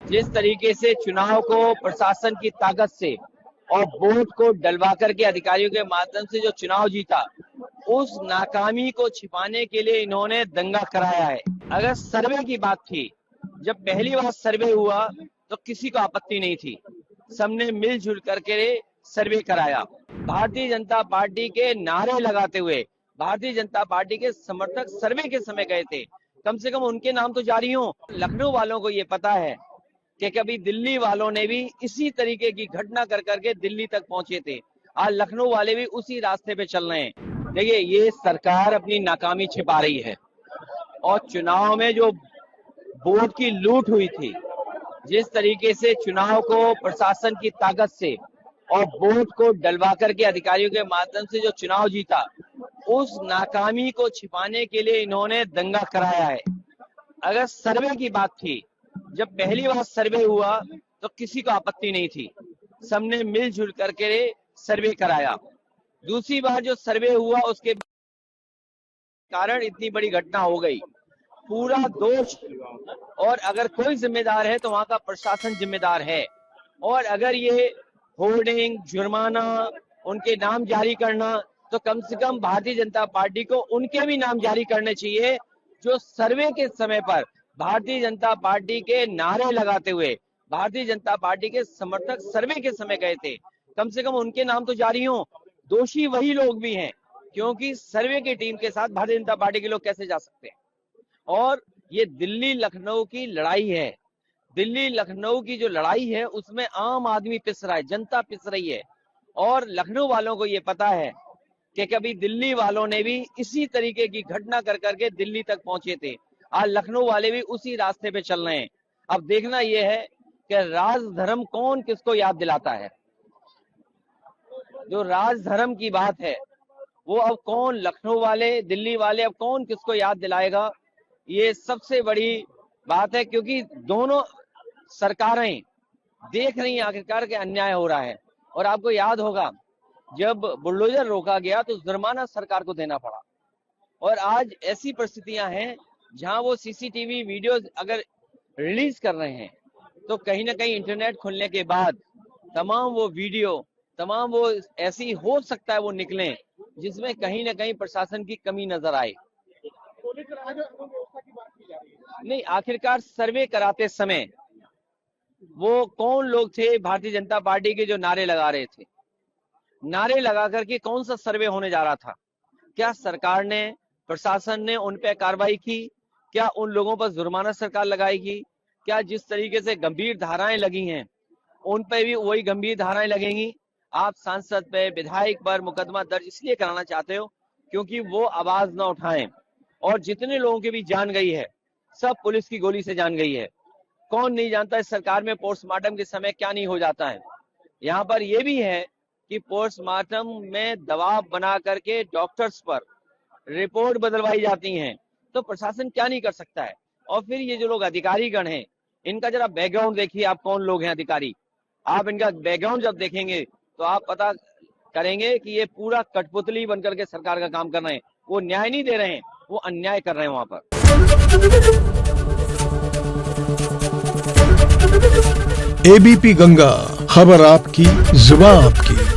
जिस तरीके से चुनाव को प्रशासन की ताकत से और वोट को डलवा करके अधिकारियों के माध्यम से जो चुनाव जीता, उस नाकामी को छिपाने के लिए इन्होंने दंगा कराया है। अगर सर्वे की बात थी, जब पहली बार सर्वे हुआ तो किसी को आपत्ति नहीं थी, सबने मिलजुल करके सर्वे कराया। भारतीय जनता पार्टी के नारे लगाते हुए भारतीय जनता पार्टी के समर्थक सर्वे के समय गए थे, कम से कम उनके नाम तो जारी हो। लखनऊ वालों को ये पता है कि कभी दिल्ली वालों ने भी इसी तरीके की घटना कर करके दिल्ली तक पहुंचे थे। आज लखनऊ वाले भी उसी रास्ते पे चल रहे हैं। देखिए, ये सरकार अपनी नाकामी छिपा रही है और चुनाव में जो वोट की लूट हुई थी, जिस तरीके से चुनाव को प्रशासन की ताकत से और वोट को डलवा करके अधिकारियों के माध्यम से जो चुनाव जीता, उस नाकामी को छिपाने के लिए इन्होंने दंगा कराया है। अगर सर्वे की बात थी, जब पहली बार सर्वे हुआ तो किसी को आपत्ति नहीं थी, सबने मिलजुल करके सर्वे कराया। दूसरी बार जो सर्वे हुआ उसके कारण इतनी बड़ी घटना हो गई। पूरा दोष, और अगर कोई जिम्मेदार है तो वहां का प्रशासन जिम्मेदार है। और अगर ये होर्डिंग, जुर्माना, उनके नाम जारी करना, तो कम से कम भारतीय जनता पार्टी को उनके भी नाम जारी करने चाहिए जो सर्वे के समय पर भारतीय जनता पार्टी के नारे लगाते हुए भारतीय जनता पार्टी के समर्थक सर्वे के समय गए थे। कम से कम उनके नाम तो जारी हो। दोषी वही लोग भी हैं, क्योंकि सर्वे की टीम के साथ भारतीय जनता पार्टी के लोग कैसे जा सकते हैं। और ये दिल्ली लखनऊ की लड़ाई है। दिल्ली लखनऊ की जो लड़ाई है उसमें आम आदमी पिस रहा है, जनता पिस रही है। और लखनऊ वालों को ये पता है कि कभी दिल्ली वालों ने भी इसी तरीके की घटना कर करके दिल्ली तक पहुंचे थे। आज लखनऊ वाले भी उसी रास्ते पे चल रहे हैं। अब देखना यह है कि राजधर्म कौन किसको याद दिलाता है। जो राजधर्म की बात है वो अब कौन, लखनऊ वाले, दिल्ली वाले, अब कौन किसको याद दिलाएगा, ये सबसे बड़ी बात है। क्योंकि दोनों सरकारें देख रही हैं आखिरकार के अन्याय हो रहा है। और आपको याद होगा, जब बुलडोजर रोका गया तो जुर्माना सरकार को देना पड़ा। और आज ऐसी परिस्थितियां हैं जहां वो सीसीटीवी वीडियोस अगर रिलीज कर रहे हैं तो कहीं ना कहीं इंटरनेट खुलने के बाद तमाम वो वीडियो, तमाम वो ऐसी हो सकता है वो निकले जिसमें कहीं ना कहीं प्रशासन की कमी नजर आए। नहीं, आखिरकार सर्वे कराते समय वो कौन लोग थे भारतीय जनता पार्टी के जो नारे लगा रहे थे? नारे लगा करके कौन सा सर्वे होने जा रहा था? क्या सरकार ने, प्रशासन ने उन पे कार्रवाई की? क्या उन लोगों पर जुर्माना सरकार लगाएगी? क्या जिस तरीके से गंभीर धाराएं लगी हैं उन पे भी वही गंभीर धाराएं लगेंगी? आप सांसद पे, विधायक पर मुकदमा दर्ज इसलिए कराना चाहते हो क्योंकि वो आवाज ना उठाएं। और जितने लोगों की भी जान गई है सब पुलिस की गोली से जान गई है। कौन नहीं जानता इस सरकार में पोस्टमार्टम के समय क्या नहीं हो जाता है। यहाँ पर यह भी है कि पोस्टमार्टम में दबाव बना करके डॉक्टर्स पर रिपोर्ट बदलवाई जाती हैं, तो प्रशासन क्या नहीं कर सकता है। और फिर ये जो लोग अधिकारीगण हैं, इनका जरा बैकग्राउंड देखिए आप, कौन लोग हैं अधिकारी। आप इनका बैकग्राउंड जब देखेंगे तो आप पता करेंगे कि ये पूरा कठपुतली बनकर के सरकार का काम कर रहे हैं। वो न्याय नहीं दे रहे हैं, वो अन्याय कर रहे हैं वहां पर। एबीपी गंगा, खबर आपकी, जुबान आपकी।